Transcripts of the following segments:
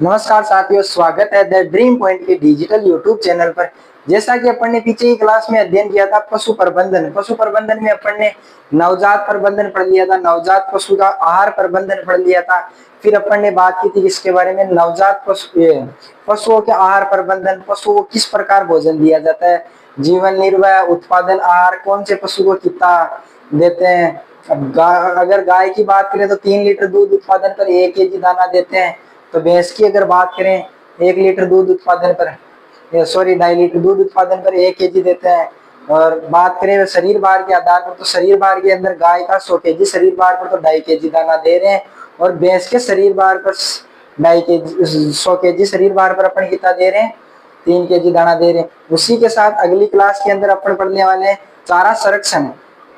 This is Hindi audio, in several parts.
नमस्कार साथियों, स्वागत है द ड्रीम पॉइंट के डिजिटल यूट्यूब चैनल पर। जैसा कि अपन ने पीछे की क्लास में अध्ययन किया था पशु प्रबंधन। पशु प्रबंधन में अपन ने नवजात प्रबंधन पढ़ लिया था, नवजात पशु का आहार प्रबंधन पढ़ लिया था। फिर अपन ने बात की थी इसके बारे में नवजात पशुओं के आहार प्रबंधन, पशुओं को किस प्रकार भोजन दिया जाता है, जीवन निर्वाह, उत्पादन आहार, कौन से पशु को कितना देते हैं। अब अगर गाय की बात करें तो 3 लीटर दूध उत्पादन पर 1 केजी दाना देते हैं। तो भैंस की अगर बात करें 1 लीटर दूध उत्पादन पर, सॉरी 2.5 लीटर दूध उत्पादन पर 1 केजी देते हैं। और बात करें शरीर भार के आधार पर तो शरीर भार के अंदर गाय का 100 केजी शरीर भार पर तो 2.5 केजी दाना दे रहे हैं, और भैंस के शरीर भार पर 100 केजी शरीर भार पर अपन कितना दे रहे हैं, 3 केजी दाना दे रहे हैं। उसी के साथ अगली क्लास के अंदर अपन पढ़ने वाले हैं चारा संरक्षण।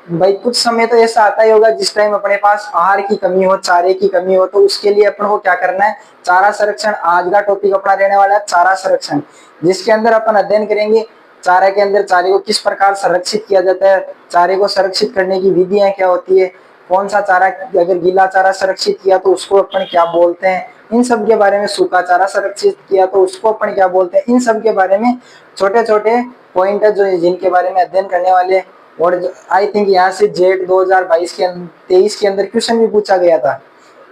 भाई कुछ समय तो ऐसा आता ही होगा जिस टाइम अपने पास आहार की कमी हो, चारे की कमी हो, तो उसके लिए अपन को क्या करना है, चारा संरक्षण। आज का टॉपिक अपना रहने वाला है चारा संरक्षण, जिसके अंदर अपन अध्ययन करेंगे चारे के अंदर चारे को किस प्रकार संरक्षित किया जाता है, चारे को संरक्षित करने की विधियां क्या होती है, कौन सा चारा, अगर गीला चारा संरक्षित किया तो उसको अपन क्या बोलते हैं, इन सब के बारे में। सूखा चारा संरक्षित किया तो उसको अपन क्या बोलते हैं, इन सब के बारे में छोटे छोटे पॉइंट है जो जिनके बारे में अध्ययन करने वाले। और आई थिंक यहाँ से जेट 2023 के अंदर क्वेश्चन भी पूछा गया था,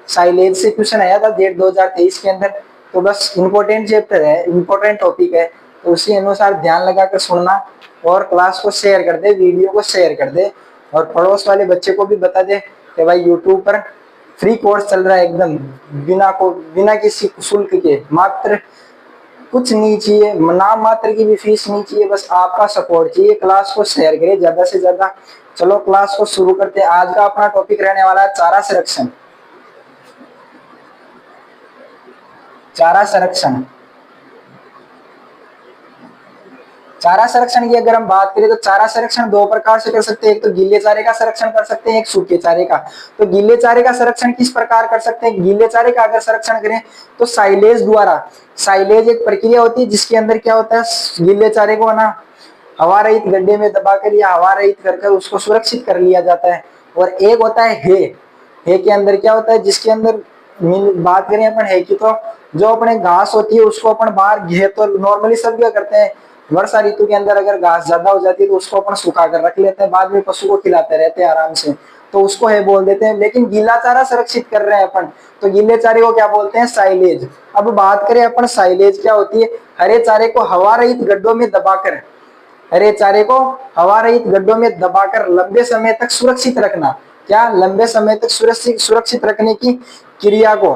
साइलेज से क्वेश्चन आया था जेट 2023 के अंदर। तो बस इम्पोर्टेंट चैप्टर है, इम्पोर्टेंट टॉपिक है, तो उसी अनुसार ध्यान लगाकर सुनना और क्लास को शेयर कर दे, वीडियो को शेयर कर दे, और पड़ोस वाले बच्चे को भी बता दे कि भाई यूट्यूब पर फ्री कोर्स चल रहा है, एकदम बिना किसी शुल्क के, मात्र कुछ नहीं चाहिए, नाम मात्र की भी फीस नहीं चाहिए, बस आपका सपोर्ट चाहिए। क्लास को शेयर करिए ज्यादा से ज्यादा। चलो क्लास को शुरू करते हैं। आज का अपना टॉपिक रहने वाला है चारा संरक्षण। चारा संरक्षण, चारा संरक्षण की अगर हम बात करें तो चारा संरक्षण 2 प्रकार से कर सकते हैं। एक तो गीले चारे का संरक्षण कर सकते हैं, एक सूखे चारे का। तो गीले चारे का संरक्षण किस प्रकार कर सकते हैं, गीले चारे का अगर संरक्षण करें तो साइलेज द्वारा। साइलेज एक प्रक्रिया होती है जिसके अंदर क्या होता है, गीले चारे को ना हवा रहित गड्ढे में दबाकर या हवा रहित कर उसको सुरक्षित कर लिया जाता है। और एक होता है हे के अंदर क्या होता है, जिसके अंदर बात करें अपन है कि तो जो अपने घास होती है उसको अपन बाहर घे तो नॉर्मली सब क्या करते हैं, वर्षा ऋतु के अंदर अगर घास ज्यादा हो जाती है तो उसको अपन सुखा कर रख लेते हैं, बाद में पशु को खिलाते रहते हैं आराम से, तो उसको है बोल देते हैं। लेकिन गीला चारा संरक्षित कर रहे हैं अपन, तो गीले चारे को क्या बोलते हैं, साइलेज। अब बात करें अपन साइलेज क्या होती है, हरे चारे को हवा रहित गड्ढों में दबाकर, हरे चारे को हवा रहित गड्ढों में दबाकर लंबे समय तक सुरक्षित रखना। क्या, लंबे समय तक सुरक्षित रखने की क्रिया को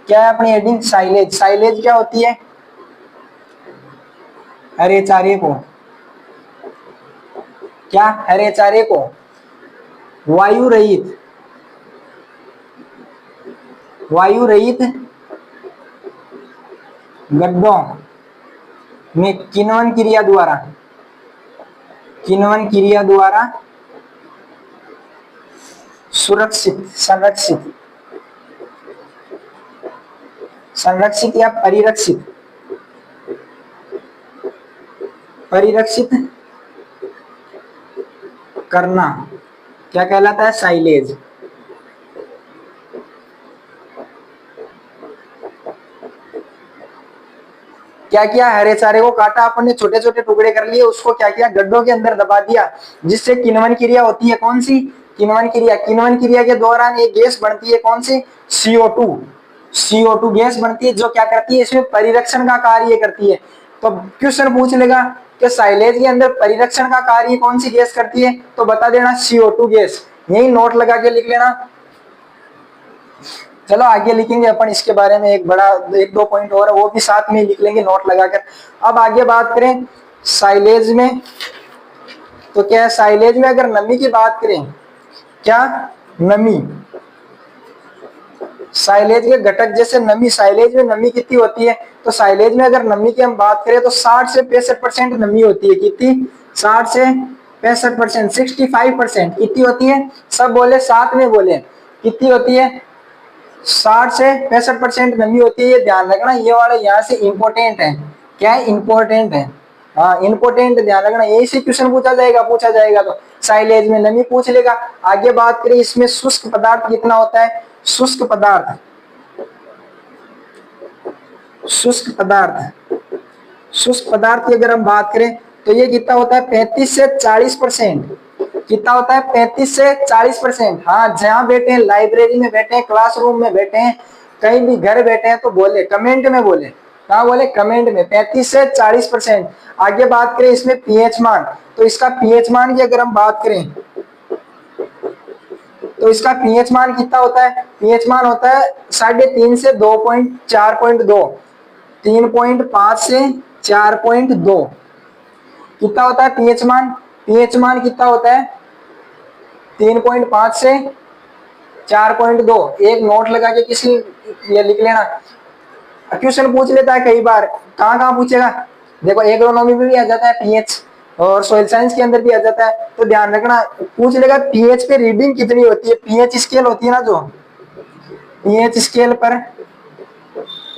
क्या है अपनी हेडिंग, साइलेज। साइलेज क्या होती है, हरे चारे को, क्या, हरे चारे को वायु रहित गड्ढों में किण्वन क्रिया द्वारा संरक्षित या परिरक्षित करना क्या कहलाता है, साइलेज। क्या किया, हरे चारे को काटा अपन ने, छोटे छोटे टुकड़े कर लिए, उसको क्या किया, गड्ढों के अंदर दबा दिया, जिससे किण्वन क्रिया होती है। कौन सी, किण्वन क्रिया के दौरान एक गैस बनती है, कौन सी, CO2 गैस बनती है, जो क्या करती है, इसमें परिरक्षण का कार्य करती है। तो क्वेश्चन पूछ लेगा कि साइलेज के अंदर परिरक्षण का कार्य कौन सी गैस करती है, तो बता देना CO2 गैस। यही नोट लगा के लिख लेना। चलो आगे लिखेंगे अपन इसके बारे में, एक दो पॉइंट और वो भी साथ में लिख लेंगे नोट लगाकर। अब आगे बात करें साइलेज में, तो क्या है, साइलेज में अगर नमी की बात करें, क्या, नमी, साइलेज के घटक जैसे नमी, साइलेज में नमी कितनी होती है, तो साइलेज में अगर नमी की हम बात करें तो 60 से 65% नमी होती है। कितनी, 60 से 65%, 65% कितनी होती है, सब बोले, साथ में बोले, कितनी होती है, 60 से 65% नमी होती है। ये ध्यान रखना, ये वाला यहाँ से इंपॉर्टेंट है, क्या है, इंपॉर्टेंट है, हाँ इंपॉर्टेंट, ध्यान रखना, यही से क्वेश्चन पूछा जाएगा तो साइलेज में नमी पूछ लेगा। आगे बात करें इसमें शुष्क पदार्थ कितना होता है, शुष्क पदार्थ, शुष्क पदार्थ, शुष्क पदार्थ की अगर हम बात करें तो ये कितना होता है 35 से 40%। कितना होता है 35 से 40%। हाँ, जहां बैठे हैं, लाइब्रेरी में बैठे हैं, क्लासरूम में बैठे हैं, कहीं भी घर बैठे हैं तो बोले, कमेंट में बोले, कहाँ बोले, कमेंट में, 35 से 40%। आगे बात करें इसमें पीएच मान, तो इसका पीएच मान की अगर हम बात करें तो इसका पीएच मान कितना होता है, पीएच मान होता है 3.5 से 4.2, 3.5 से 4.2 कितना होता है पीएच मान, पीएच मान कितना होता है 3.5 से 4.2। एक नोट लगा के किसी ये लिख लेना, क्वेश्चन पूछ लेता है कई बार, कहाँ कहाँ पूछेगा, देखो एग्रोनॉमी में भी आ जाता है पीएच, और सोइल साइंस के अंदर भी आ जाता है, तो ध्यान रखना, पूछ लेगा पीएच पे रीडिंग कितनी होती है, पीएच स्केल होती है ना, जो पीएच स्केल पर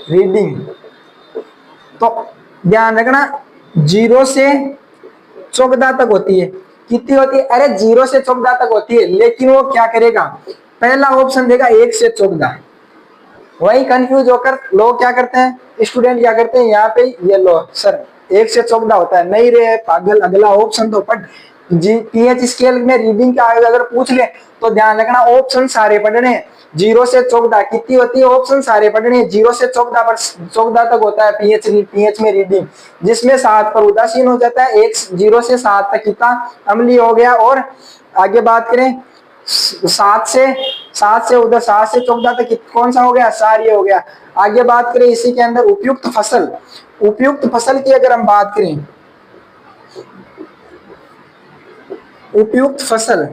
रीडिंग, तो ध्यान रखना 0 से 14 तक होती है। कितनी होती है, अरे 0 से 14 तक होती है, लेकिन वो क्या करेगा, पहला ऑप्शन देगा 1 से 14। वही कंफ्यूज होकर लोग क्या करते हैं, स्टूडेंट क्या करते हैं, यहाँ पे ये लो सर 1 से 14 होता है, नहीं रे पागल, अगला ऑप्शन तो पढ़। जी पीएच स्केल में रीडिंग का अगर पूछ ले तो ध्यान रखना ऑप्शन सारे पढ़ने हैं। 0 से 14 कितनी होती है, ऑप्शन सारे पढ़ने हैं। 0 से 14 पर 14 तक होता है पीएच में रीडिंग, जिसमें 7 पर उदासीन हो जाता है। 0 से 7 तक कितना अम्लीय हो गया। और आगे बात करें 7 से उधर 7 से 14 तक कौन सा हो गया, क्षारीय हो गया। आगे बात करें इसी के अंदर उपयुक्त फसल, उपयुक्त फसल की अगर हम बात करें, उपयुक्त फसल,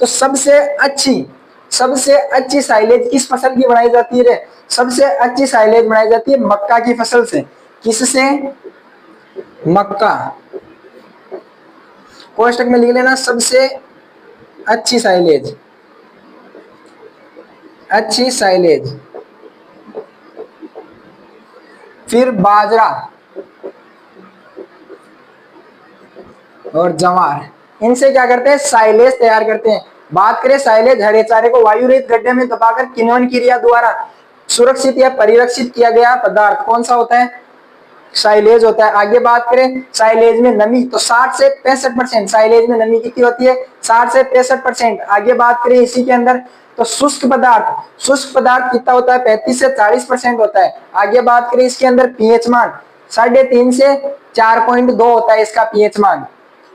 तो सबसे अच्छी साइलेज किस फसल की बनाई जाती है, सबसे अच्छी साइलेज बनाई जाती है मक्का की फसल से। किससे, मक्का, कोष्टक में लिख लेना सबसे अच्छी साइलेज, अच्छी साइलेज। फिर बाजरा और जवार, इनसे क्या करते हैं, साइलेज तैयार करते हैं। बात करें साइलेज, हरे चारे को वायु रहित गड्ढे में दबाकर किण्वन क्रिया द्वारा सुरक्षित या परिरक्षित किया गया पदार्थ कौन सा होता है, साइलेज होता है। आगे बात करें साइलेज में नमी, तो 60 से 65%, साइलेज में नमी कितनी होती है, 60 से 65%। आगे बात करें इसी के अंदर तो शुष्क पदार्थ कितना होता है, 35 से 40% होता है। आगे बात करें इसके अंदर पीएच मान 3.5 से 4.2 होता है इसका पीएच मान।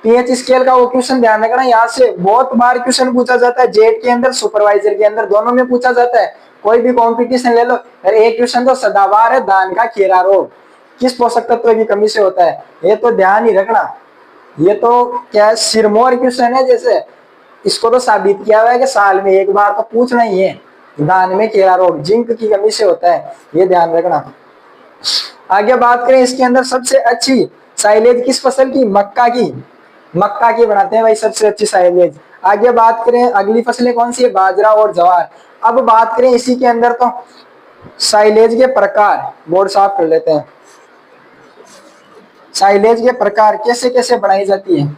पीएच स्केल का वो क्वेश्चन ध्यान रखना, यहाँ से बहुत बार क्वेश्चन पूछा जाता है, जेट के अंदर सुपरवाइजर के अंदर दोनों में पूछा जाता है। कोई भी कंपटीशन ले लो, एक क्वेश्चन तो सदाबहार है, धान का खेरा रोग किस पोषक तत्व की कमी से होता है, ये तो ध्यान ही रखना। ये तो क्या सिरमौर क्वेश्चन है, जैसे इसको तो साबित किया हुआ है कि साल में एक बार तो पूछना ही है, धान में खेरा रोग जिंक की कमी से होता है, ये ध्यान रखना। आगे बात करें इसके अंदर सबसे अच्छी साइलेज किस फसल की, मक्का की बनाते हैं भाई सबसे अच्छी साइलेज। आगे बात करें अगली फसलें कौन सी है, बाजरा और ज्वार। अब बात करें इसी के अंदर तो साइलेज के प्रकार, बोर्ड साफ कर लेते हैं, साइलेज के प्रकार कैसे कैसे बनाई जाती है।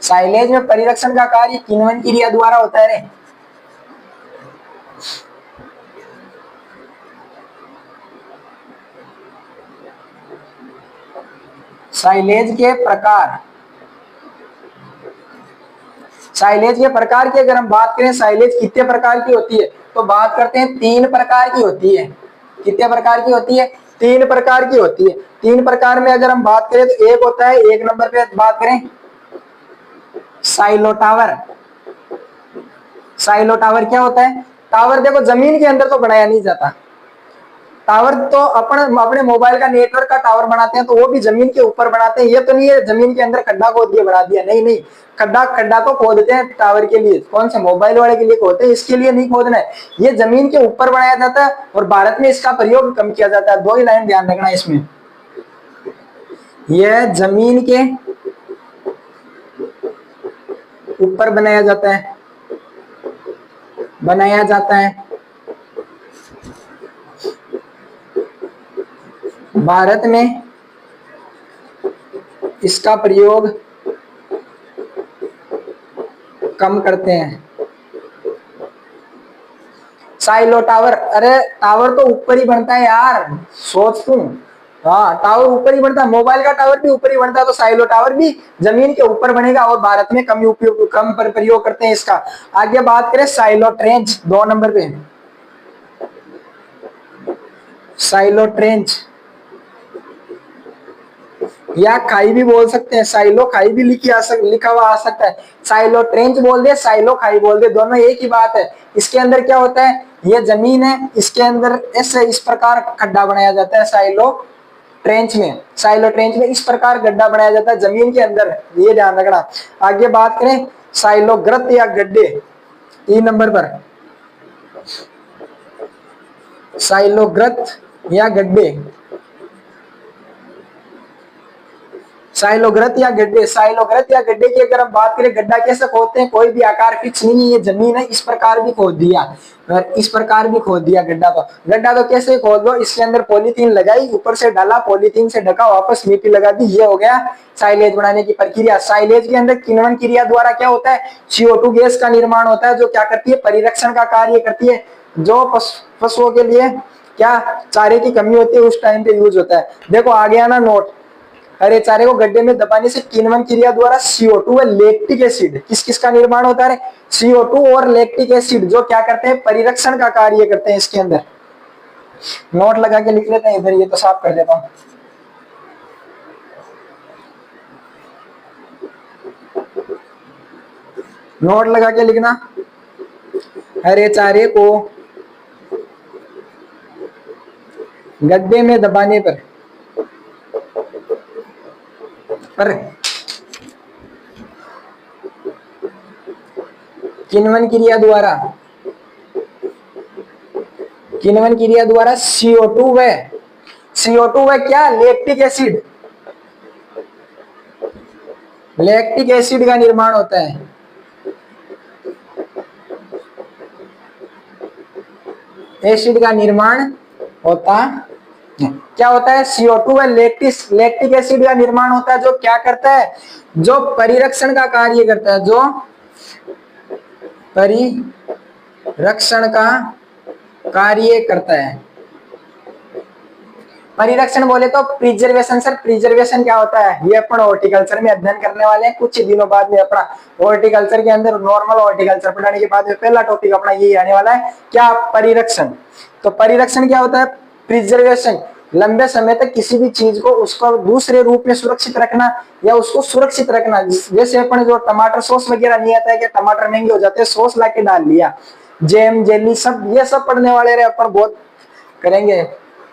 साइलेज में परिरक्षण का कार्य किण्वन क्रिया द्वारा होता है रे। साइलेज के प्रकार, साइलेज के प्रकार की अगर हम बात करें, साइलेज कितने प्रकार की होती है, तो बात करते हैं 3 प्रकार की होती है। कितने प्रकार की होती है, 3 प्रकार की होती है। 3 प्रकार में अगर हम बात करें तो एक होता है, 1 नंबर पे बात करें साइलो टावर। साइलो टावर क्या होता है, टावर देखो जमीन के अंदर तो बनाया नहीं जाता, टावर तो अपने मोबाइल का नेटवर्क का टावर बनाते हैं तो वो भी जमीन के ऊपर बनाते हैं। ये तो नहीं है जमीन के अंदर खड्डा खोद के बना दिया, नहीं, खड्डा तो खोदते हैं टावर के लिए, कौन से मोबाइल वाले के लिए खोदते हैं, इसके लिए नहीं खोदना है, ये जमीन के ऊपर बनाया जाता है और भारत में इसका प्रयोग कम किया जाता है। 2 ही लाइन ध्यान रखना इसमें, यह जमीन के ऊपर बनाया जाता है, भारत में इसका प्रयोग कम करते हैं। साइलो टावर, अरे टावर तो ऊपर ही बनता है यार, सोच तू। हाँ टावर ऊपर ही बनता है, मोबाइल का टावर भी ऊपर ही बनता है, तो साइलो टावर भी जमीन के ऊपर बनेगा और भारत में कम उपयोग, कम पर प्रयोग करते हैं इसका। आगे बात करें साइलो ट्रेंच, 2 नंबर पे। साइलो ट्रेंच या खाई भी बोल सकते हैं, साइलो खाई भी लिखा हुआ आ सकता है। साइलो ट्रेंच बोल दे, साइलो खाई बोल दे, दोनों एक ही बात है। इसके अंदर क्या होता है, ये जमीन है, इसके अंदर ऐसे इस प्रकार खड्डा बनाया जाता है साइलो ट्रेंच में। साइलो ट्रेंच में इस प्रकार गड्ढा बनाया जाता है जमीन के अंदर, ये ध्यान रखना। आगे बात करें साइलो ग्रत या गड्ढे, 3 नंबर पर। साइलो ग्रत या गड्ढे, साइलोग्रत या गड्ढे। साइलोग्रत या गड्ढे की अगर हम बात करें, गड्ढा कैसे खोदते हैं, कोई भी आकार फिक्स नहीं है, ये जमीन है, इस प्रकार भी खोद दिया, इस प्रकार भी खोद दिया गड्ढा को। गड्ढा तो कैसे खोद लो, इसके अंदर पॉलीथीन लगाई, ऊपर से डाला, पॉलीथीन से ढका, वापस मिट्टी लगा दी, ये हो गया साइलेज बनाने की प्रक्रिया। साइलेज के अंदर किण्वन क्रिया द्वारा क्या होता है, CO2 गैस का निर्माण होता है, जो क्या करती है, परिरक्षण का कार्य करती है, जो पशुओं के लिए क्या चारे की कमी होती है उस टाइम पे यूज होता है। देखो आ गया ना नोट, हरे चारे को गड्ढे में दबाने से किण्वन क्रिया द्वारा CO2 व लैक्टिक एसिड, किस किस का निर्माण होता है, CO2 और लैक्टिक एसिड, जो क्या करते हैं, परिरक्षण का कार्य करते हैं इसके अंदर। नोट लगा के लिख लेते हैं इधर, ये तो साफ कर देता हूं। नोट लगा के लिखना, हरे चारे को गड्ढे में दबाने पर किण्वन क्रिया द्वारा, किण्वन क्रिया द्वारा CO2 व क्या, लैक्टिक एसिड, लैक्टिक एसिड का निर्माण होता है। एसिड का निर्माण होता, क्या होता है, CO2 व लैक्टिक एसिड का निर्माण होता है, जो क्या करता है, जो परिरक्षण का कार्य करता है, जो परिरक्षण का कार्य करता है। परिरक्षण बोले तो प्रिजर्वेशन। सर प्रिजर्वेशन क्या होता है, ये अपन हॉर्टिकल्चर में अध्ययन करने वाले हैं कुछ दिनों बाद में। अपना हॉर्टिकल्चर के अंदर नॉर्मल हॉर्टिकल्चर पढ़ाने के बाद में पहला टॉपिक अपना यही आने वाला है, क्या, परिरक्षण। तो परिरक्षण क्या होता है, प्रिजर्वेशन, लंबे समय तक किसी भी चीज को उसको दूसरे रूप में सुरक्षित रखना या उसको सुरक्षित रखना। जैसे अपन जो टमाटर सॉस वगैरह नहीं आता है कि टमाटर महंगे हो जाते हैं, सॉस लाके डाल लिया, जैम जेली सब, ये सब पढ़ने वाले रहे अपन बहुत करेंगे,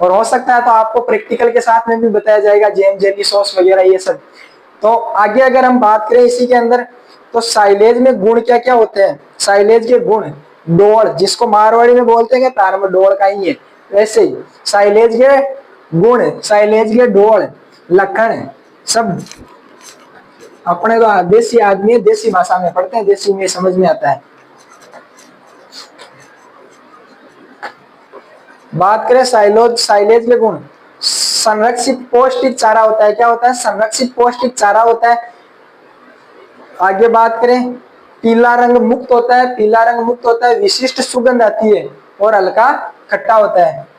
और हो सकता है तो आपको प्रैक्टिकल के साथ में भी बताया जाएगा, जैम जेली सॉस वगैरह ये सब। तो आगे अगर हम बात करें इसी के अंदर, तो साइलेज में गुण क्या क्या होते हैं, साइलेज के गुण, डोल, जिसको मारवाड़ी में बोलते हैं तार में डोल का ही है, वैसे ही साइलेज के गुण, साइलेज के डोल, लक्षण सब अपने तो देसी आदमी देसी भाषा में पढ़ते हैं, देसी में समझ में आता है। बात करें साइलेज के गुण, संरक्षित पौष्टिक चारा होता है, क्या होता है, संरक्षित पौष्टिक चारा होता है। आगे बात करें, पीला रंग मुक्त होता है, पीला रंग मुक्त होता है, विशिष्ट सुगंध आती है और हल्का खट्टा होता है।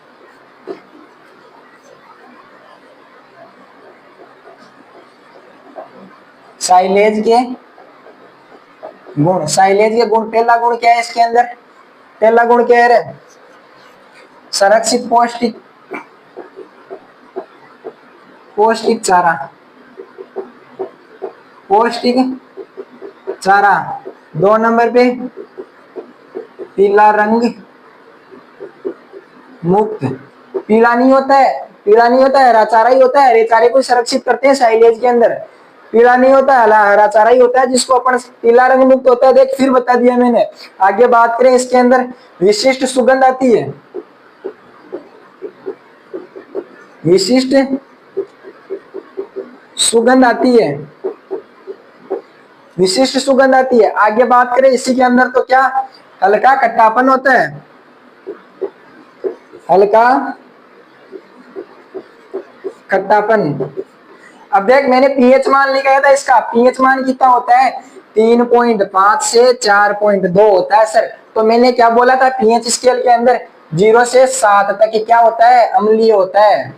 साइलेज के गुण, साइलेज के गुण, पहला गुण क्या है इसके अंदर, पहला गुण क्या है, संरक्षित पौष्टिक चारा, पौष्टिक चारा। 2 नंबर पे पीला रंग मुक्त, पीला नहीं होता है, पीला नहीं होता है, हरा चारा ही होता है, हरे चारे को संरक्षित करते हैं साइलेज के अंदर, पीला नहीं होता है, हरा चारा ही होता है जिसको अपन पीला रंग मुक्त होता है। देख फिर बता दिया मैंने। आगे बात करें इसके अंदर, विशिष्ट सुगंध आती है, विशिष्ट सुगंध आती है, विशिष्ट सुगंध आती है। आगे बात करें इसी के अंदर, तो क्या, हल्का खट्टापन होता है, हल्का खट्टापन। अब देख मैंने पीएच मान लिखा था, इसका पीएच मान कितना होता है 3.5 से 4.2 होता है सर। तो मैंने क्या बोला था पीएच स्केल के अंदर 0 से 7 तक क्या होता है अम्लीय होता है,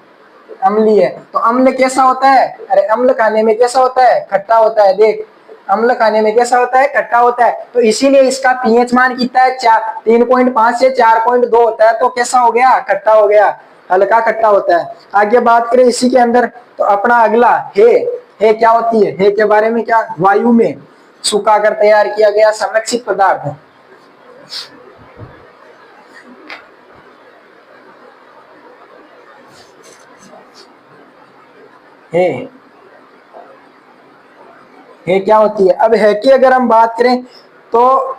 अम्लीय। तो अम्ल कैसा होता है, अरे अम्ल खाने में कैसा होता है खट्टा होता है, देख अम्ल खाने में कैसा होता है खट्टा होता है। तो इसीलिए इसका पीएच मान कितना है 3.5 से 4.2 होता है। तो कैसा हो गया खट्टा हो गया, हल्का खट्टा होता है। आगे बात करें इसी के अंदर तो अपना अगला है क्या होती है के बारे में, क्या वायु में सुखाकर तैयार किया गया संरक्षित पदार्थ है। है क्या होती है। अब है की अगर हम बात करें तो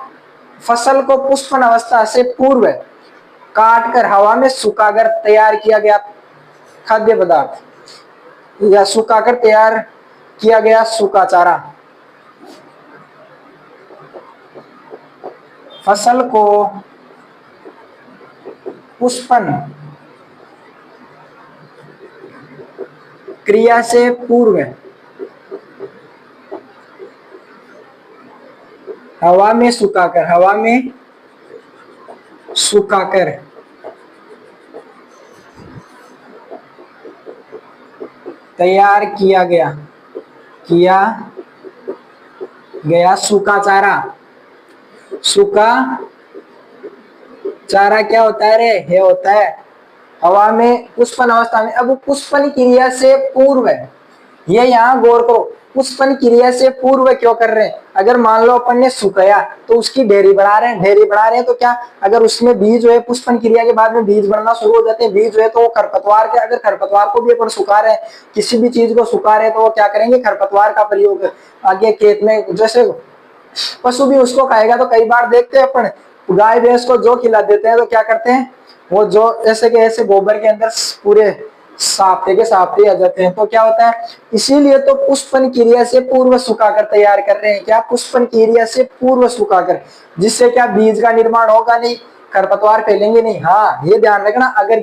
फसल को पुष्पन अवस्था से पूर्व काट कर हवा में सुखाकर तैयार किया गया खाद्य पदार्थ या सुखाकर तैयार किया गया सूखा चारा। फसल को पुष्पन क्रिया से पूर्व हवा में सुखाकर तैयार किया गया सूखा चारा। सूखा चारा क्या होता है रे, ये होता है हवा में पुष्पन अवस्था में। अब पुष्पन क्रिया से पूर्व, ये यहाँ गौर करो, पुष्पन क्रिया से पूर्व क्यों कर रहे हैं। अगर मान लो अपन ने सुखाया तो उसकी ढेरी बढ़ा रहे हैं तो क्या अगर उसमें बीज जो है पुष्पन क्रिया के बाद में बीज बढ़ना शुरू हो जाते हैं, बीज जो है तो वो खरपतवार के, अगर खरपतवार को भी अपन सुखा रहे हैं, किसी भी चीज को सुखा रहे हैं तो वो क्या करेंगे खरपतवार का प्रयोग आगे खेत में, जैसे पशु भी उसको खाएगा। तो कई बार देखते हैं अपन गाय भैंस को जो खिला देते हैं तो क्या करते हैं वो जो ऐसे के ऐसे गोबर के अंदर पूरे साफ्ते आ जाते हैं। तो क्या होता है, इसीलिए तो पुष्पन क्रिया से पूर्व सुखाकर तैयार कर रहे हैं। क्या पुष्पन क्रिया से पूर्व सुखाकर, जिससे क्या बीज का निर्माण होगा नहीं, खरपतवार फैलेंगे नहीं। हाँ ये ध्यान रखना, अगर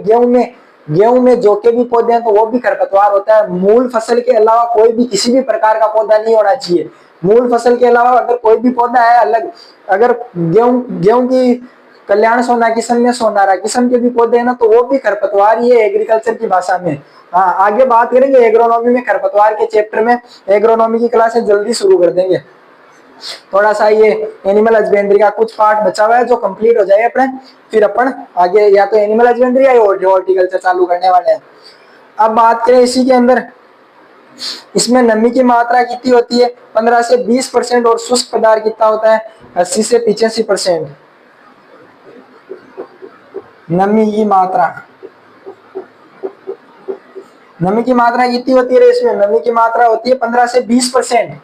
गेहूं में जो के भी पौधे हैं तो वो भी खरपतवार होता है। मूल फसल के अलावा कोई भी किसी भी प्रकार का पौधा नहीं होना चाहिए। मूल फसल के अलावा अगर कोई भी पौधा है अलग, अगर गेहूं की कल्याण सोना किस्म में सोनारा किस्म के भी पौधे हैं ना तो वो भी खरपतवार ही है एग्रीकल्चर की भाषा में। हाँ आगे बात करेंगे एग्रोनॉमी में, खरपतवार के चैप्टर में एग्रोनॉमी की क्लासेस जल्दी शुरू कर देंगे। थोड़ा सा ये एनिमल हस्बेंड्री का कुछ पार्ट बचा हुआ है जो कंप्लीट हो जाए अपने, फिर अपन आगे या तो एनिमल हस्बेंड्री या हॉर्टिकल्चर चालू करने वाले हैं। अब बात करें इसी के अंदर, इसमें नमी की मात्रा कितनी होती है 15 से 20% और शुष्क पदार्थ कितना होता है 80 से 85%। नमी की मात्रा कितनी होती है इसमें, नमी की मात्रा होती है 15 से 20%,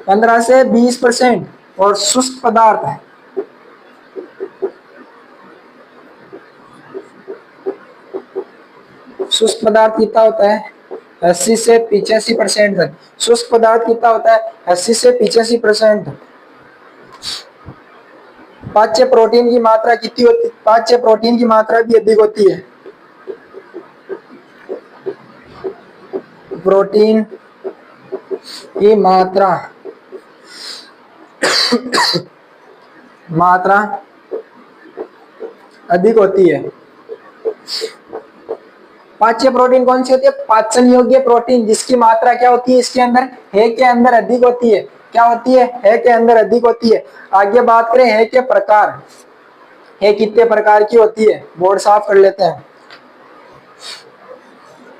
15 से 20%। और शुष्क पदार्थ कितना होता है 80 से 85% तक। शुष्क पदार्थ कितना होता है 80 से 85%। पाच्य प्रोटीन की मात्रा कितनी होती है, पाच्य प्रोटीन की मात्रा भी अधिक होती है। प्रोटीन की मात्रा अधिक होती है। पाच्य प्रोटीन कौन सी होती है, पाचन योग्य प्रोटीन, जिसकी मात्रा क्या होती है इसके अंदर है के अंदर अधिक होती है। क्या होती है के अंदर अधिक होती है। आगे बात करें है के प्रकार, है कितने प्रकार की होती है, बोर्ड साफ कर लेते हैं।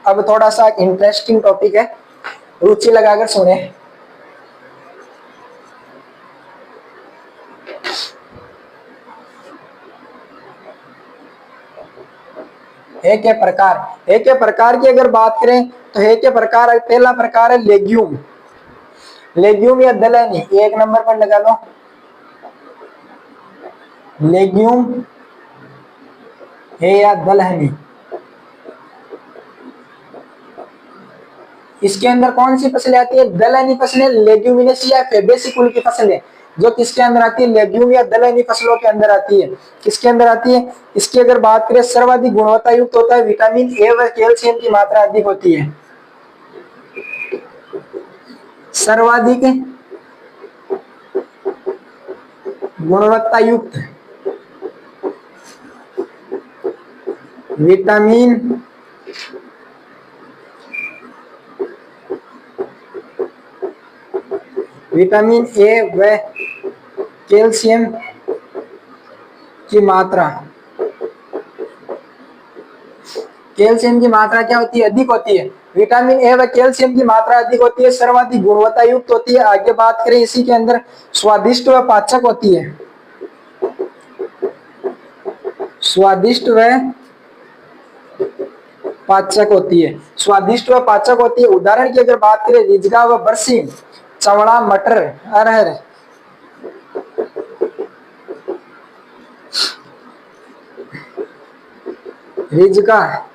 अब थोड़ा सा इंटरेस्टिंग टॉपिक है, रुचि लगाकर सुने। है के प्रकार की अगर बात करें तो है के प्रकार, पहला प्रकार है लेग्यूम, लेग्यूम या दलहनी, एक नंबर पर लगा लो लेग्यूम है या दलहनी। इसके अंदर कौन सी फसलें आती है, दलहनी फसलें, लेग्यूमिनेसी या फेबेसी कुल की फसलें जो किसके अंदर आती है, लेग्यूम या दलहनी फसलों के अंदर आती है। किसके अंदर आती है, इसकी अगर बात करें सर्वाधिक गुणवत्ता युक्त होता है, विटामिन ए व कैल्शियम की मात्रा अधिक होती है। सर्वाधिक गुणवत्ता युक्त विटामिन विटामिन ए व कैल्शियम की मात्रा, कैल्शियम की मात्रा क्या होती है? अधिक होती है। विटामिन ए व कैल्शियम की मात्रा अधिक होती है, सर्वाधिक गुणवत्ता युक्त होती है। आगे बात करें इसी के अंदर स्वादिष्ट व पाचक होती है, स्वादिष्ट व पाचक होती है, स्वादिष्ट व पाचक होती है। उदाहरण की अगर बात करें रिजगा व बरसीम, चवड़ा, मटर, अरहर, रिजगा,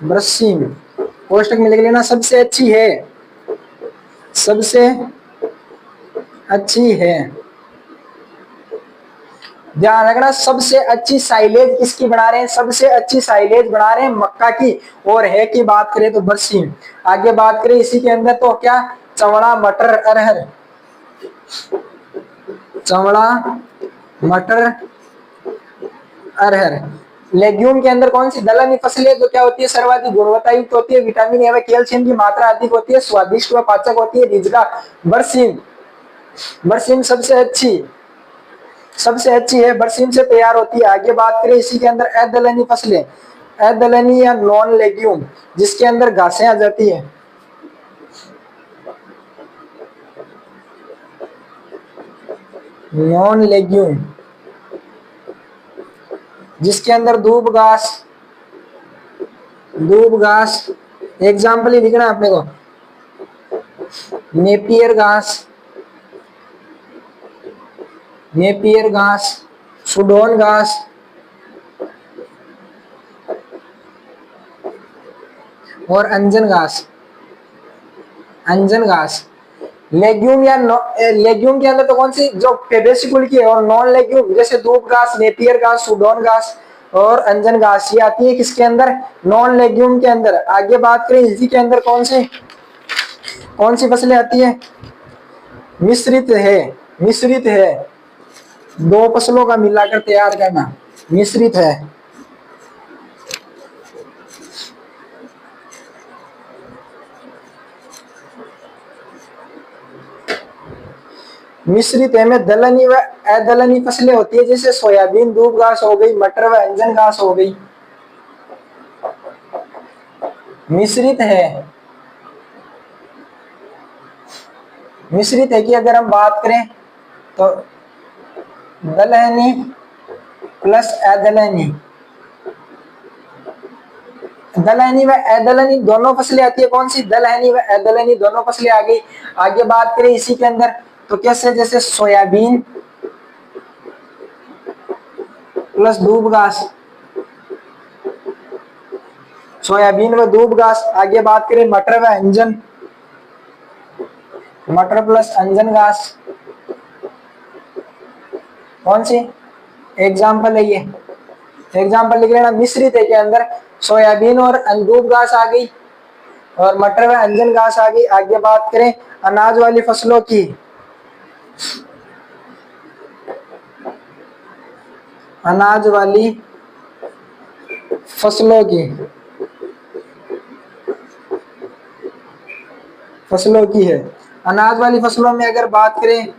बरसीम, कोष्टक में लिख लेना सबसे अच्छी है, सबसे अच्छी है। ध्यान रखना, सबसे अच्छी साइलेज किसकी बना रहे हैं? सबसे अच्छी साइलेज बना रहे हैं मक्का की। और है की बात करें तो बरसीम। आगे बात करें इसी के अंदर तो क्या? चवड़ा, मटर, अरहर, चवड़ा, मटर, अरहर। लेग्यूम के अंदर कौन सी? दलहनी फसलें जो क्या होती है? सर्वाधिक गुणवत्ता युक्त होती है, विटामिन ए व कैल्शियम की मात्रा अधिक होती है, स्वादिष्ट व पाचक होती है। रिजगा, बरसीम, बरसीम सबसे अच्छी, सबसे अच्छी है, बरसीम से तैयार होती है। आगे बात करें इसी के अंदर अदलहनी फसलें, अदलहनी या नॉन लेग्यूम, जिसके अंदर घासें आ जाती है, नॉन लेग्यूम, जिसके अंदर दूब घास, दूब घास, एग्जाम्पल ही लिखना अपने को, नेपियर घास, नेपियर घास, सुडोन घास, और अंजन घास, अंजन घास। लेग्यूम या लेग्यूम के अंदर तो कौन सी? जो फेबेसी कुल की है। और नॉन लेग्यूम जैसे दूब घास, नेपियर घास, सुडोन घास और अंजन घास, ये आती है किसके अंदर? नॉन लेग्यूम के अंदर। आगे बात करें इसी के अंदर कौन सी फसलें आती है? मिश्रित है, मिश्रित है, दो फसलों का मिलाकर तैयार करना, मिश्रित है। मिश्रित है में दलहनी व अदलहनी फसलें होती है, जैसे सोयाबीन, दूब घास हो गई, मटर व अंजन घास हो गई। मिश्रित है, मिश्रित है कि अगर हम बात करें तो दलहनी प्लस अदलहनी, दलहनी व अदलहनी दोनों फसलें आती है। कौन सी? दलहनी व अदलहनी दोनों फसलें आ गई। आगे बात करें इसी के अंदर तो कैसे? जैसे सोयाबीन प्लस दूब घास, सोयाबीन व दूब घास। आगे बात करें मटर व अंजन, मटर प्लस अंजन घास, कौन सी? एग्जाम्पल है ये, एग्जाम्पल लिख लेना। मिश्रित है के अंदर सोयाबीन और दूब घास आ गई और मटर व अंजन घास आ गई। आगे बात करें अनाज वाली फसलों की, अनाज वाली फसलों की, फसलों की है। अनाज वाली फसलों में अगर बात करें,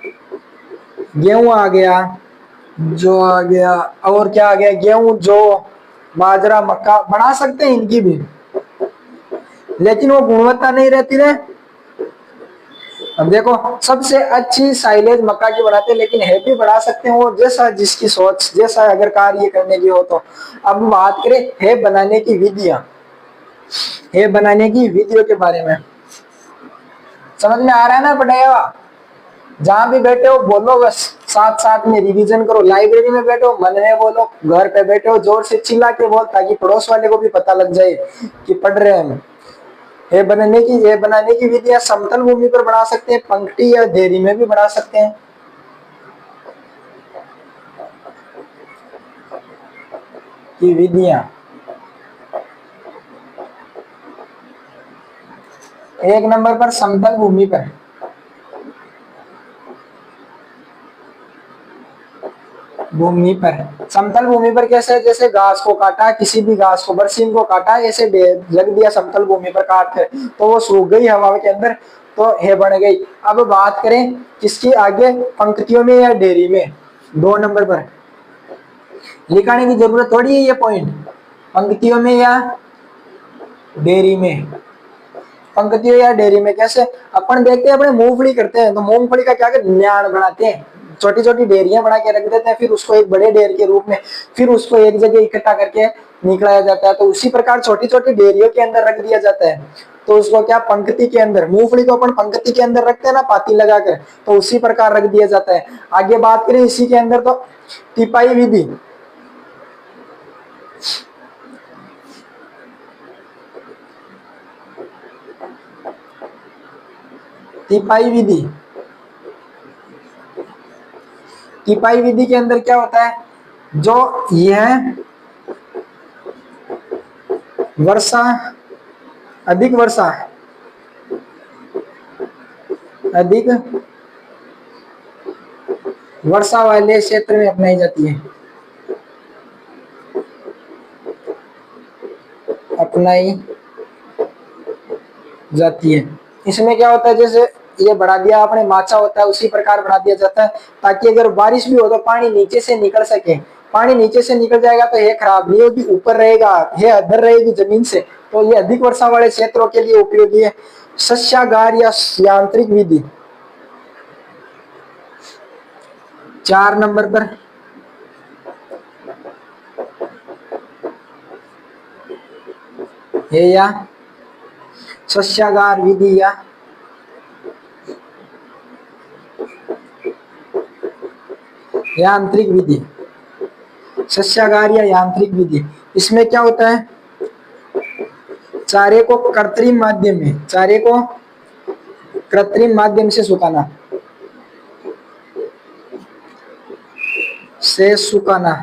गेहूं आ गया, जो आ गया, और क्या आ गया? गेहूं, जौ, बाजरा, मक्का बना सकते हैं इनकी भी, लेकिन वो गुणवत्ता नहीं रहती है। अब देखो, सबसे अच्छी साइलेज मक्का की बनाते हैं, लेकिन है भी बढ़ा सकते हैं वो, जैसा जिसकी सोच, जैसा अगर कार्य करने की हो तो। अब बात करें है बनाने की विधियां, है बनाने की विधियों के बारे में। समझ में आ रहा है ना पटेगा? जहां भी बैठे हो बोलो, बस साथ साथ में रिवीजन करो। लाइब्रेरी में बैठो मन में बोलो, घर पे बैठे हो जोर से चिल्ला के बोल, ताकि पड़ोस वाले को भी पता लग जाए कि पढ़ रहे हैं हम। ये बनाने की विधियां समतल भूमि पर बना सकते हैं, पंक्ति या धेरी में भी बना सकते हैं। की विधियां एक नंबर पर समतल भूमि पर। भूमि पर, समतल भूमि पर कैसे, जैसे घास को काटा, किसी भी घास को, बरसीम को काटा, ऐसे रख दिया समतल भूमि पर काट कर, तो वो सूख गई हवा के अंदर, तो हे बन गई। अब बात करें किसकी आगे, पंक्तियों में या ढेरी में। 2 नंबर पर लिखाने की जरूरत थोड़ी है ये पॉइंट, पंक्तियों में या ढेरी में। पंक्तियों या ढेरी में कैसे, अपन देखते हैं अपने मूंगफली करते हैं, तो मूंगफली का क्या करते हैं, न्याण बनाते हैं, छोटी छोटी ढेरियां बना के रख देते हैं, फिर उसको एक बड़े ढेर के रूप में फिर उसको एक जगह इकट्ठा करके निकलाया जाता है। तो उसी प्रकार छोटी छोटी ढेरियों के अंदर रख दिया जाता है, तो उसको क्या, पंक्ति के अंदर, मूंगफली को अपन पंक्ति के अंदर रखते हैं ना, पाती लगाकर, तो उसी प्रकार रख दिया जाता है। आगे बात करें इसी के अंदर, तो टिपाई विधि। टिपाई विधि, टिपाई विधि के अंदर क्या होता है, जो यह वर्षा, अधिक वर्षा, अधिक वर्षा वाले क्षेत्र में अपनाई जाती है, अपनाई जाती है। इसमें क्या होता है, जैसे ये बढ़ा दिया आपने, माचा होता है उसी प्रकार बढ़ा दिया जाता है, ताकि अगर बारिश भी हो तो पानी नीचे से निकल सके। पानी नीचे से निकल जाएगा तो ये खराब नहीं होगी, ऊपर रहेगा, ये अधर रहेगी जमीन से, तो ये अधिक वर्षा वाले क्षेत्रों के लिए उपयोगी है। सस्यागार या यांत्रिक विधि। 4 नंबर पर है या सस्यागार विधि या यांत्रिक विधि। सस्यागार या यांत्रिक विधि, इसमें क्या होता है, चारे को कृत्रिम माध्यम में, चारे को कृत्रिम माध्यम से सुखाना, से सुखाना।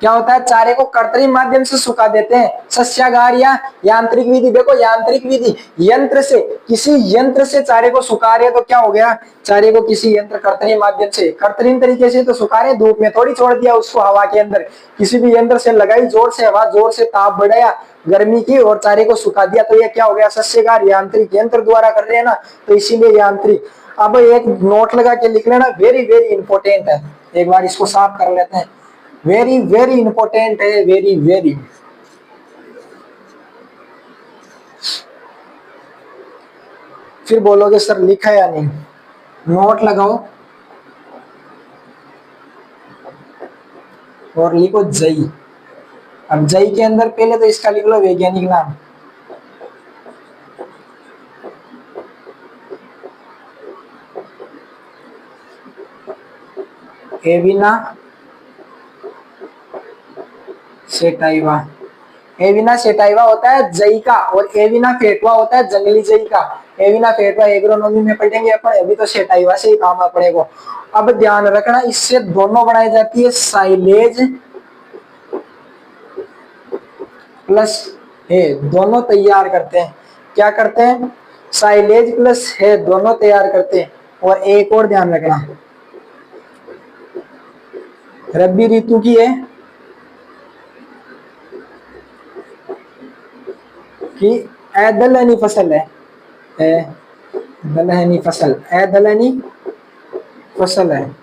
क्या होता है, चारे को कृत्रिम माध्यम से सुखा देते हैं। सस्यागार या यांत्रिक विधि, देखो यांत्रिक विधि, यंत्र से, किसी यंत्र से चारे को सुखा रहे, तो क्या हो गया, चारे को किसी यंत्र, कृत्रिम माध्यम से, कृत्रिम तरीके से तो सुखा रहे, धूप में थोड़ी छोड़ दिया उसको हवा के अंदर, किसी भी यंत्र से लगाई जोर से हवा, जोर से ताप बढ़ाया, गर्मी की, और चारे को सुखा दिया, तो ये क्या हो गया, सस्यागार। यांत्रिक, यंत्र द्वारा कर रहे हैं ना, तो इसीलिए यांत्रिक। अब एक नोट लगा के लिख लेना, वेरी वेरी इंपॉर्टेंट है, एक बार इसको साफ कर लेते हैं, वेरी वेरी इंपॉर्टेंट है, वेरी वेरी। फिर बोलोगे सर लिखा या नहीं, नोट लगाओ और लिखो जई। अब जई के अंदर पहले तो इसका लिख लो वैज्ञानिक नाम, एविना सेटाइवा। एविना सेटाइवा होता है जई का, और एविना फेटवा होता है जंगली जई का। एविना फेटवा एग्रोनॉमी में पढ़ेंगे अपन, अभी तो सेटाइवा से ही काम अपने को। अब ध्यान रखना, इससे दोनों बनाई जाती है, साइलेज प्लस है, दोनों तैयार करते हैं। क्या करते हैं, साइलेज प्लस है, दोनों तैयार करते हैं। और एक और ध्यान रखना, रबी ऋतु की है कि अदलहनी फसल है, दलहनी फसल, अदलहनी फसल है,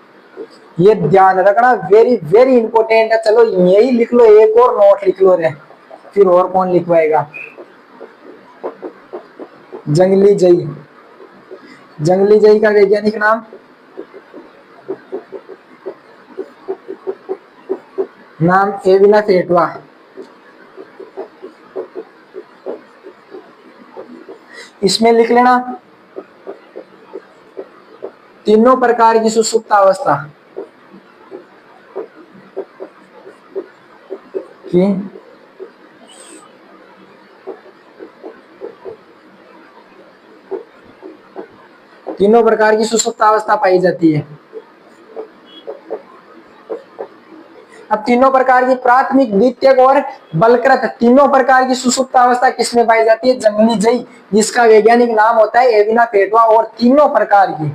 ये ध्यान रखना, वेरी वेरी इंपॉर्टेंट है। चलो यही लिख लो, एक और नोट लिख लो रे, फिर और कौन लिखवाएगा। जंगली जई, जंगली जई का वैज्ञानिक नाम एविना फेटवा। इसमें लिख लेना तीनों प्रकार की सुषुप्त अवस्था की तीनों प्रकार की सुषुप्त अवस्था पाई जाती है। अब तीनों प्रकार की प्राथमिक, द्वितीयक और बलकृत तीनों प्रकार की सुषुप्त अवस्था किसमें पाई जाती है? जंगली जई, जिसका वैज्ञानिक नाम होता है एविना पेटवा। और तीनों प्रकार की,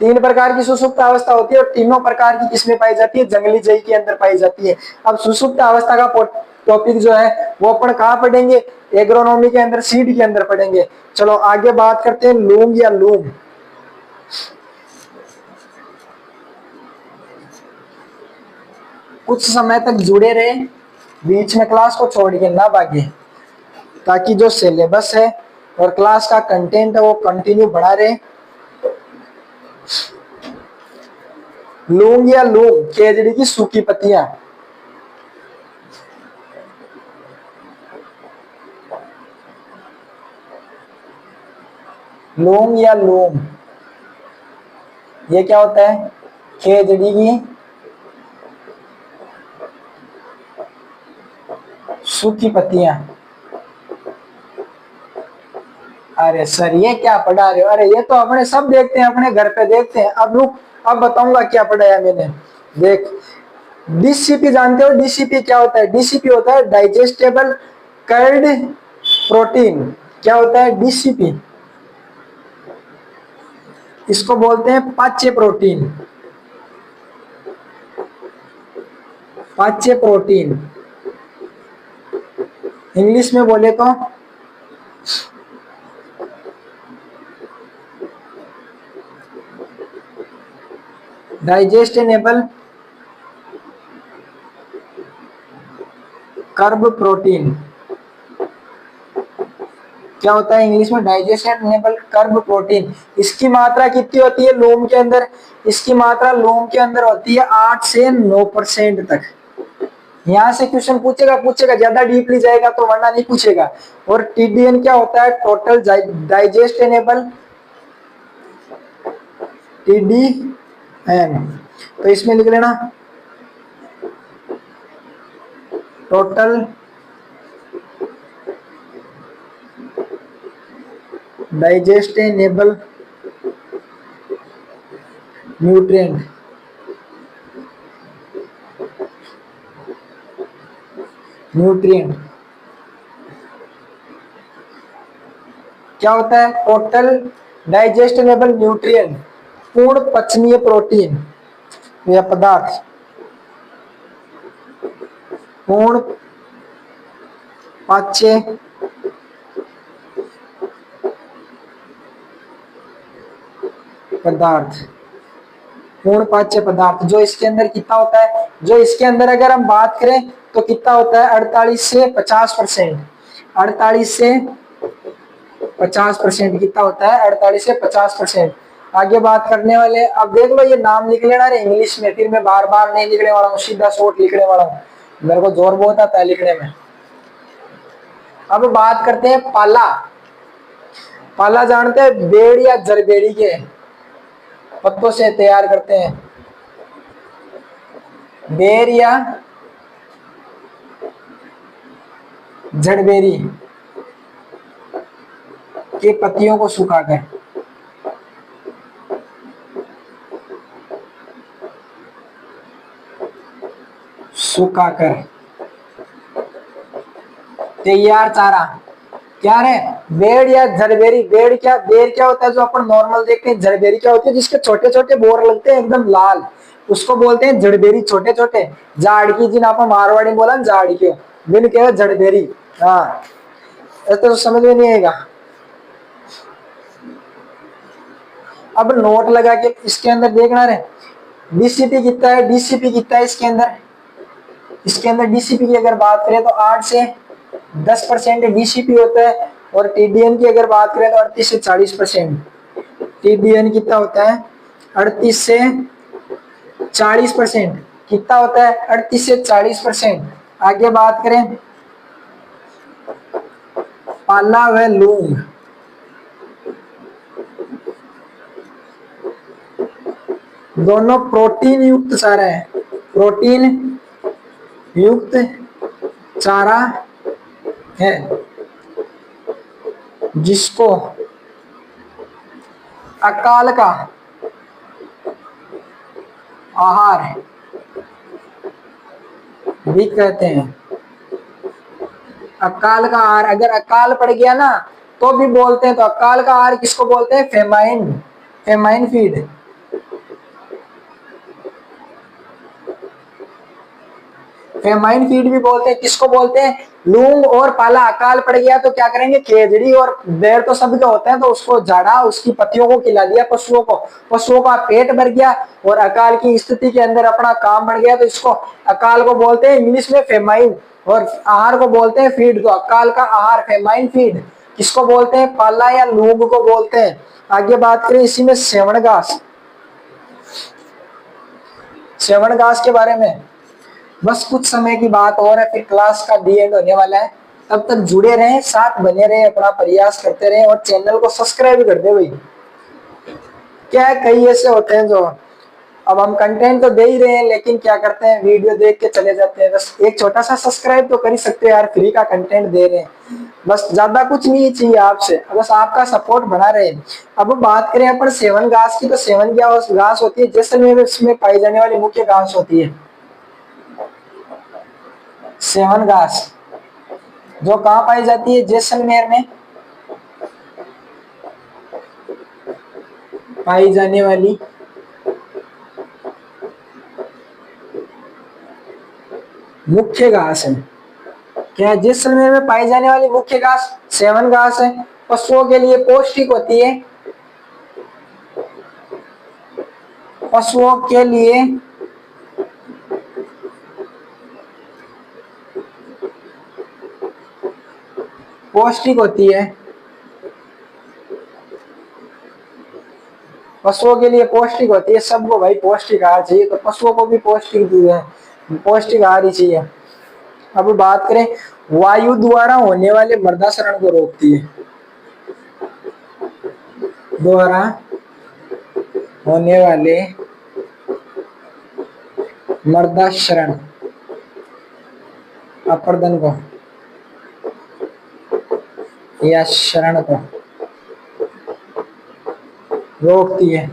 तीन प्रकार की सुषुप्त अवस्था होती है और तीनों प्रकार की किसमें पाई जाती है? जंगली जई के अंदर पाई जाती है। अब सुषुप्त अवस्था का टॉपिक जो है वो अपन कहाँ पढ़ेंगे? एग्रोनॉमी के अंदर, सीड के अंदर पढ़ेंगे। चलो आगे बात करते हैं लूम या लूम। कुछ समय तक जुड़े रहे, बीच में क्लास को छोड़ के ना भागे, ताकि जो सिलेबस है और क्लास का कंटेंट है वो कंटिन्यू बना रहे। लूम या लूम, केजड़ी की सूखी पत्तियां। लूम या लूम, ये क्या होता है? केजड़ी की सूखी पत्तियां। अरे सर ये क्या पढ़ा रहे हो? अरे ये तो अपने सब देखते हैं, अपने घर पे देखते हैं। अब रुक, अब बताऊंगा क्या पढ़ाया मैंने। देख, डीसीपी जानते हो? डीसीपी क्या होता है? डीसीपी होता है डाइजेस्टेबल कर्ड प्रोटीन। क्या होता है डीसीपी? इसको बोलते हैं पाच्य प्रोटीन। पाच्य प्रोटीन इंग्लिश में बोले तो डाइजेस्टेबल कर्ब प्रोटीन। क्या होता है इंग्लिश में? Digestible carb protein. इसकी मात्रा कितनी होती है लोम के अंदर? इसकी मात्रा लोम के अंदर होती है 8 से 9% तक। यहाँ से क्वेश्चन पूछेगा ज्यादा डीपली जाएगा तो, वरना नहीं पूछेगा। और टीडीएन क्या होता है? Total digestible, TDN. तो इसमें लिख लेना टोटल डाइजेस्टेबल न्यूट्रिएंट। न्यूट्रिएंट क्या होता है? टोटल डाइजेस्टेबल न्यूट्रिएंट, पूर्ण पचनीय प्रोटीन या पदार्थ, पूर्ण पाच्य पदार्थ। पूर्ण पाच्य पदार्थ जो इसके अंदर कितना होता है? जो इसके अंदर अगर हम बात करें तो कितना होता है? 48 से 50%। 48 से 50% कितना होता है? 48 से 50%। आगे बात करने वाले, अब देख लो ये नाम लिख लेना रे इंग्लिश में, फिर मैं बार बार नहीं लिखने वाला हूँ, सीधा शॉर्ट लिखने वाला हूँ। मेरे को जोर बहुत आता है लिखने में। अब बात करते हैं पाला। पाला जानते हैं? बेड़ या जरबेड़ी के पत्तों से तैयार करते हैं। बेर या जड़बेरी के पत्तियों को सुखाकर तैयार चारा क्या है? बेड़ या जरबेरी। बेड़ क्या, बेर क्या होता है जो अपन नॉर्मल देखते हैं? जरबेरी क्या होती है? जिसके छोटे छोटे बोर लगते हैं एकदम लाल, उसको बोलते हैं जड़बेरी। छोटे छोटे झाड़ की, जिन आप मारवाड़ी बोला झाड़ के, बिन क्या जड़बेरी। हाँ, ऐसे तो समझ में नहीं आएगा। अब नोट लगा के इसके अंदर देखना रे, डीसीपी कितना है? डीसीपी कितना है इसके अंदर? इसके अंदर डीसीपी की अगर बात करें तो 8 से 10% डीसीपी होता है। और टीडीएन की अगर बात करें तो 38 से 40%। टीडीएन कितना होता है? 38 से 40%। कितना होता है? 38 से 40%। आगे बात करें पाला व लूम। दोनों प्रोटीन युक्त चारा है, प्रोटीन युक्त चारा है, जिसको अकाल का आहार भी कहते हैं। अकाल का आहार, अगर अकाल पड़ गया ना तो भी बोलते हैं, तो अकाल का आहार किसको बोलते हैं? Famine, famine feed. Famine feed भी बोलते हैं, किसको बोलते हैं? लूंग और पाला अकाल पड़ गया तो क्या करेंगे? खेजड़ी और बेर तो सब के होते हैं, तो उसको झाड़ा, उसकी पत्तियों को खिला दिया पशुओं को, पशुओं का पेट भर गया और अकाल की स्थिति के अंदर अपना काम बढ़ गया, तो इसको अकाल को बोलते हैं इंग्लिश में फेमाइन, और आहार को बोलते हैं फीड। तो अकाल का आहार फेमाइन फीड किसको बोलते हैं? पाला या लूंग को बोलते हैं। आगे बात करें इसी में सेवण घास, सेवण घास के बारे में। बस कुछ समय की बात और है, फिर क्लास का डी एंड होने वाला है। तब तक जुड़े रहें, साथ बने रहें, अपना प्रयास करते रहें और चैनल को सब्सक्राइब कर दे भाई। क्या है, कई ऐसे होते हैं जो अब हम कंटेंट तो दे ही रहे हैं लेकिन क्या करते हैं, वीडियो देख के चले जाते हैं। बस एक छोटा सा सब्सक्राइब तो कर ही सकते हो यार, फ्री का कंटेंट दे रहे हैं। बस ज्यादा कुछ नहीं चाहिए आपसे, बस आपका सपोर्ट बना रहे। अब बात करें अपन सेवन घास की, तो सेवन घास होती है जैसलमेर में पाई जाने वाली मुख्य घास होती है सेवन घास, जो कहाँ पाई जाती है? जैसलमेर में पाई जाने वाली मुख्य घास है। क्या जैसलमेर में पाई जाने वाली मुख्य घास सेवन घास है। पशुओं के लिए पौष्टिक होती है, पशुओं के लिए पौष्टिक होती है, पशुओं के लिए पौष्टिक होती है। सबको भाई पौष्टिक आहार चाहिए, तो पशुओं को भी पौष्टिक पौष्टिक आहार ही चाहिए। अब बात करें, वायु द्वारा होने वाले मृदाशरण को रोकती है, द्वारा होने वाले मृदाशरण अपर्दन को या शरण को रोकती है।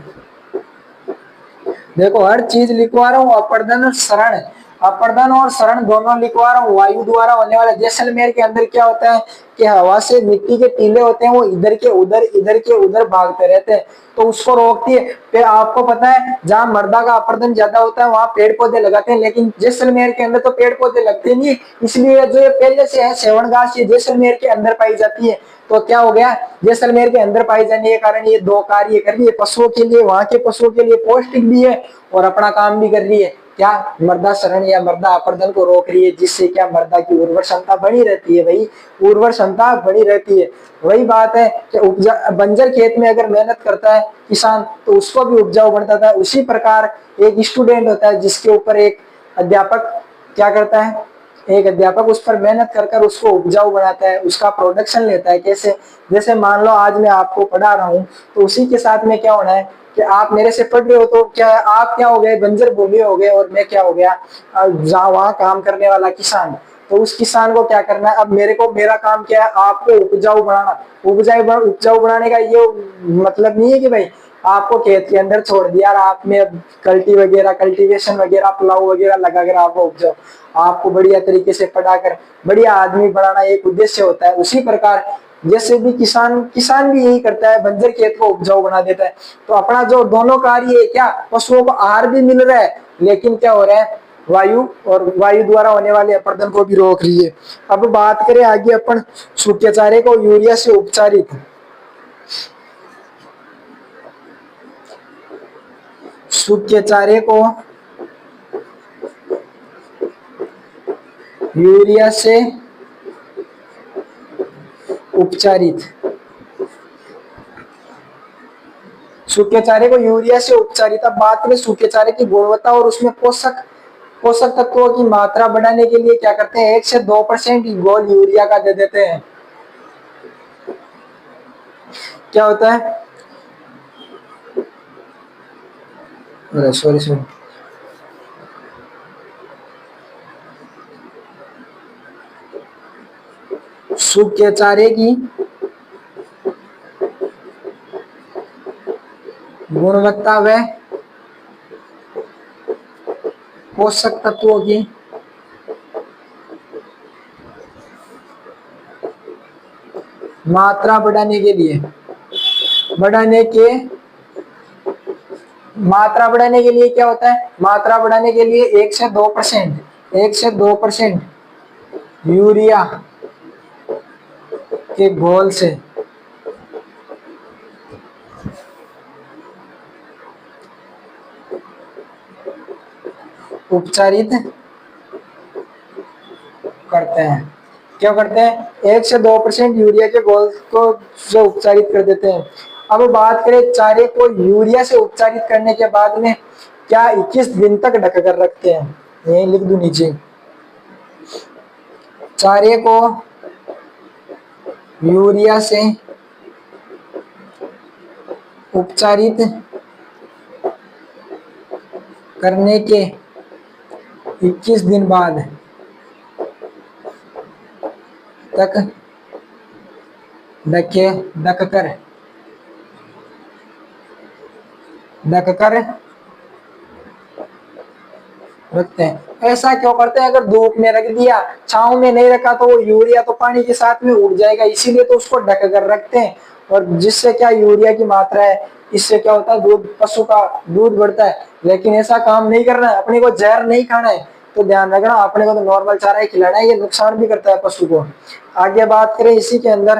देखो हर चीज लिखवा रहा हूँ, अपर्दन और शरण, अपर्दन और शरण दोनों लिखवा रहा हूँ। वायु द्वारा होने वाला, जैसलमेर के अंदर क्या होता है कि हवा से मिट्टी के टीले होते हैं, वो इधर के उधर इधर के उधर भागते रहते हैं, तो उसको रोकती है। फिर आपको पता है जहाँ मृदा का अपर्दन ज्यादा होता है वहां पेड़ पौधे लगाते हैं, लेकिन जैसलमेर के अंदर तो पेड़ पौधे लगते नहीं, इसलिए जो ये पहले से है सेवन घास ये जैसलमेर के अंदर पाई जाती है। तो क्या हो गया, जैसलमेर के अंदर पाई जाने के कारण ये दो कार्य कर रही है, पशुओं के लिए, वहां के पशुओं के लिए पौष्टिक भी है और अपना काम भी कर रही है। क्या, मृदा शरण या मृदा अपर्दन को रोक रही है, जिससे क्या मृदा की उर्वर क्षमता बनी रहती है। भाई उर्वर क्षमता बनी रहती है। वही बात है कि उपजा बंजर खेत में अगर मेहनत करता है किसान तो उसको भी उपजाऊ बनता था। उसी प्रकार एक स्टूडेंट होता है जिसके ऊपर एक अध्यापक क्या करता है, एक अध्यापक उस पर मेहनत कर कर उसको उपजाऊ बनाता है, उसका प्रोडक्शन लेता है। कैसे? जैसे मान लो आज मैं आपको पढ़ा रहा हूँ, तो उसी के साथ में क्या होना है कि आप मेरे से पढ़ रहे हो, तो क्या आप क्या हो गए, बंजर भूमि हो गए, और मैं क्या हो गया, जहाँ वहाँ काम करने वाला किसान। तो उस किसान को क्या करना है, अब मेरे को, मेरा काम क्या है, आपको उपजाऊ बनाना। उपजाऊ बनाने का ये मतलब नहीं है कि भाई आपको खेत के अंदर छोड़ दिया और आप में कल्टीवेशन वगैरह प्लाऊ वगैरह लगा कर आपको उपजाऊ, आपको बढ़िया तरीके से पढ़ाकर बढ़िया आदमी बनाना एक उद्देश्य होता है। उसी प्रकार जैसे भी किसान भी यही करता है, बंजर खेत को उपजाऊ बना देता है। तो अपना जो दोनों कार्य है, क्या पशुओं को आहार भी मिल रहा है, लेकिन क्या हो रहा है, वायु और वायु द्वारा होने वाले अपर्दन को भी रोक रही है। अब बात करें आगे अपन सूखे चारे को यूरिया से उपचारित, सूखे चारे को यूरिया से उपचारित, सूखे चारे को यूरिया से उपचारित। अब बात करें सूखे चारे की गुणवत्ता और उसमें पोषक तत्वों की मात्रा बढ़ाने के लिए क्या करते हैं, 1 से 2% घोल यूरिया का दे देते हैं। क्या होता है, सॉरी सूखे चारे की गुणवत्ता व पोषक तत्वों की मात्रा बढ़ाने के लिए क्या होता है? मात्रा बढ़ाने के लिए 1 से 2% यूरिया के घोल से उपचारित करते हैं। क्या करते हैं? 1 से 2% यूरिया के घोल को से उपचारित कर देते हैं। अब बात करें चारे को यूरिया से उपचारित करने के बाद में क्या 21 दिन तक ढक कर रखते हैं? यही लिख दूं नीचे। चारे को यूरिया से उपचारित करने के 21 दिन बाद तक ढक कर रखते हैं। ऐसा क्यों करते हैं? अगर धूप में रख दिया, छांव में नहीं रखा, तो वो यूरिया तो पानी के साथ में उड़ जाएगा, इसीलिए तो उसको ढक कर रखते हैं। और जिससे क्या यूरिया की मात्रा है, इससे क्या होता है? दूध, पशु का दूध बढ़ता है। लेकिन ऐसा काम नहीं करना है, अपने को जहर नहीं खाना है, तो ध्यान रखना, अपने को तो नॉर्मल चारा ही खिलाना है, ये नुकसान भी करता है पशु को। आगे बात करें इसी के अंदर,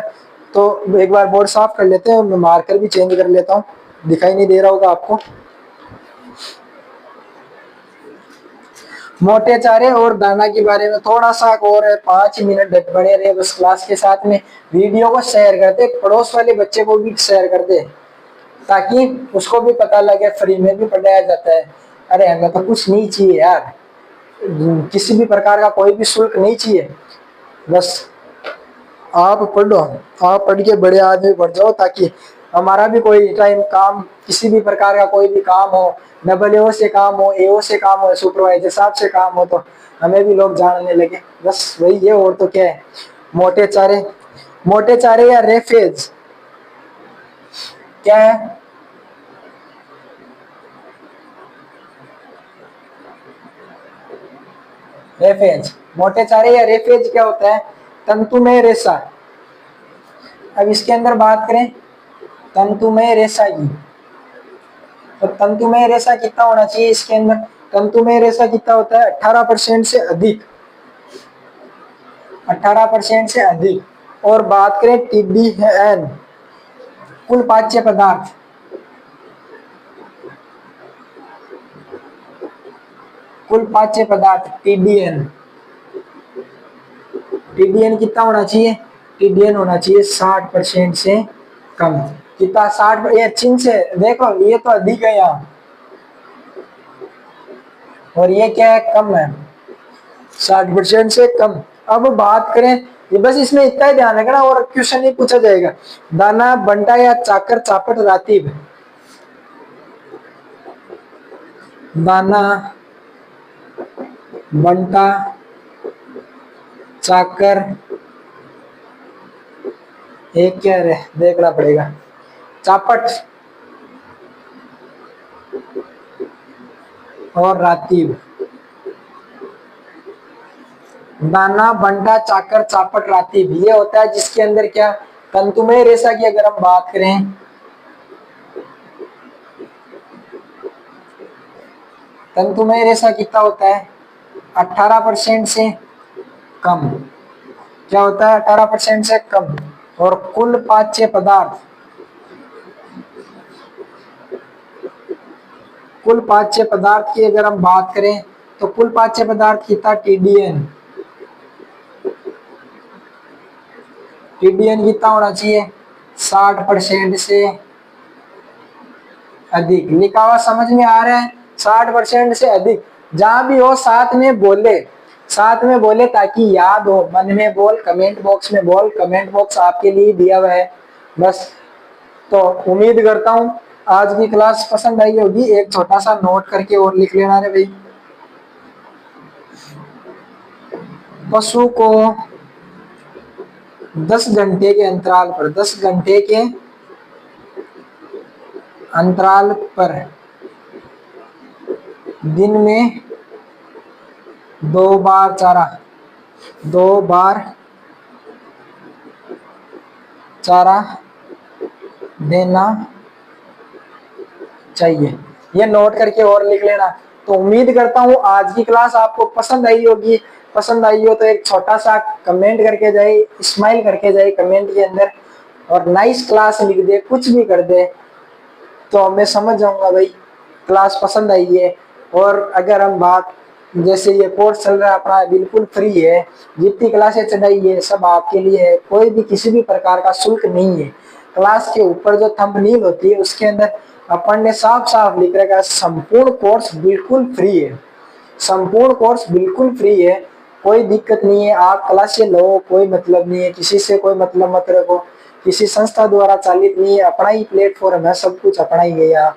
तो एक बार बोर्ड साफ कर लेते हैं, मैं मार्कर भी चेंज कर लेता हूँ, दिखाई नहीं दे रहा होगा आपको। मोटे चारे और दाना के बारे में थोड़ा सा और 5 मिनट बने रहे बस क्लास के साथ में। वीडियो को शेयर कर दे, पड़ोस वाले बच्चे को भी शेयर कर दे, ताकि उसको भी पता लगे, फ्री में भी पढ़ाया जाता है। अरे हमें तो कुछ नहीं चाहिए यार, किसी भी प्रकार का कोई भी शुल्क नहीं चाहिए, बस आप पढ़ो, आप पढ़ के बड़े आदमी बन जाओ, ताकि हमारा भी कोई टाइम काम, किसी भी प्रकार का कोई भी काम हो, डबल से काम हो, एओ से काम हो, सुपरवाइजर साहब से काम हो, तो हमें भी लोग जानने लगे, बस वही है, और तो क्या है। मोटे चारे या रेफेज क्या है? रेफेज, मोटे चारे या रेफेज क्या होता है? तंतुमय रेशा। अब इसके अंदर बात करें तंतुमय रेशा की, तो तंतुमय रेशा कितना होना चाहिए इसके अंदर? तंतुमय रेशा कितना होता है? 18% से अधिक, 18% से अधिक। और बात करें TDN, कुल पाच्य पदार्थ, TDN, TDN कितना होना चाहिए? TDN होना चाहिए 60% से कम। कितना? 60? ये चिन्ह से देखो, ये तो अधिक है यहाँ, और ये क्या है? कम है, 60% से कम। अब बात करें, ये बस इसमें इतना ही ध्यान रखना, और क्वेश्चन नहीं पूछा जाएगा। दाना, बंटा या चाकर, चापट, रातीब। दाना, बंटा, चाकर, एक क्या है देखना पड़ेगा, चापट और रातीब। दाना, बंटा, चाकर, चापट, रातीब, ये होता है जिसके अंदर क्या? तंतुमय रेशा की अगर हम बात करें, तंतुमय रेशा कितना होता है? 18% से कम। क्या होता है? 18% से कम। और कुल पाच्य पदार्थ, कुल पाच्य पदार्थ की अगर हम बात करें, तो कुल पाच्य पदार्थ कितना? TDN, TDN कितना होना चाहिए? 60% से अधिक। लिखा हुआ समझ में आ रहा है? 60% से अधिक। जहां भी हो साथ में बोले, साथ में बोले, ताकि याद हो। मन में बोल, कमेंट बॉक्स में बोल, कमेंट बॉक्स आपके लिए दिया हुआ है। बस, तो उम्मीद करता हूँ आज की क्लास पसंद आई होगी। एक छोटा सा नोट करके और लिख लेना रे भाई। पशु को 10 घंटे के अंतराल पर, 10 घंटे के अंतराल पर दिन में 2 बार चारा, 2 बार चारा देना चाहिए। ये नोट करके और लिख लेना। तो उम्मीद करता हूँ आज की क्लास आपको पसंद आई होगी। पसंद आई हो तो एक छोटा सा कमेंट करके जाए, स्माइल करके जाए कमेंट के अंदर, और नाइस क्लास लिख दे, कुछ भी कर दे तो मैं समझ जाऊंगा भाई क्लास पसंद आई है। और अगर हम बात, जैसे ये कोर्स चल रहा है अपना, बिल्कुल फ्री है, जितनी क्लासें चढ़ाई है सब आपके लिए है, कोई भी किसी भी प्रकार का शुल्क नहीं है। क्लास के ऊपर जो थंबनेल होती है उसके अंदर अपन ने साफ साफ लिख रखा है संपूर्ण कोर्स बिल्कुल फ्री है। संपूर्ण कोर्स बिल्कुल फ्री है, कोई दिक्कत नहीं है। आप क्लासें लो, कोई मतलब नहीं है, किसी से कोई मतलब मत रखो, किसी संस्था द्वारा चालित नहीं है, अपना ही प्लेटफॉर्म है, सब कुछ अपना ही गया।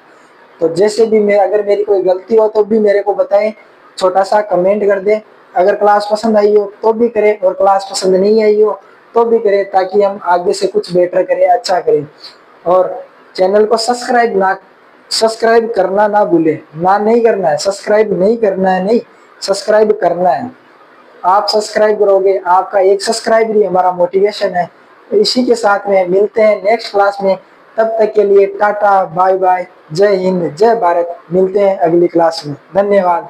तो जैसे भी मैं, अगर मेरी कोई गलती हो तो भी मेरे को बताएं, छोटा सा कमेंट कर दे। अगर क्लास पसंद आई हो तो भी करे, और क्लास पसंद नहीं आई हो तो भी करे, ताकि हम आगे से कुछ बेटर करें, अच्छा करें। और चैनल को सब्सक्राइब करना ना भूले, ना नहीं करना है, सब्सक्राइब नहीं करना है, नहीं सब्सक्राइब करना है। आप सब्सक्राइब करोगे, आपका एक सब्सक्राइब ही हमारा मोटिवेशन है। तो इसी के साथ में मिलते हैं नेक्स्ट क्लास में। तब तक के लिए टाटा बाय बाय, जय हिंद जय भारत। मिलते हैं अगली क्लास में, धन्यवाद।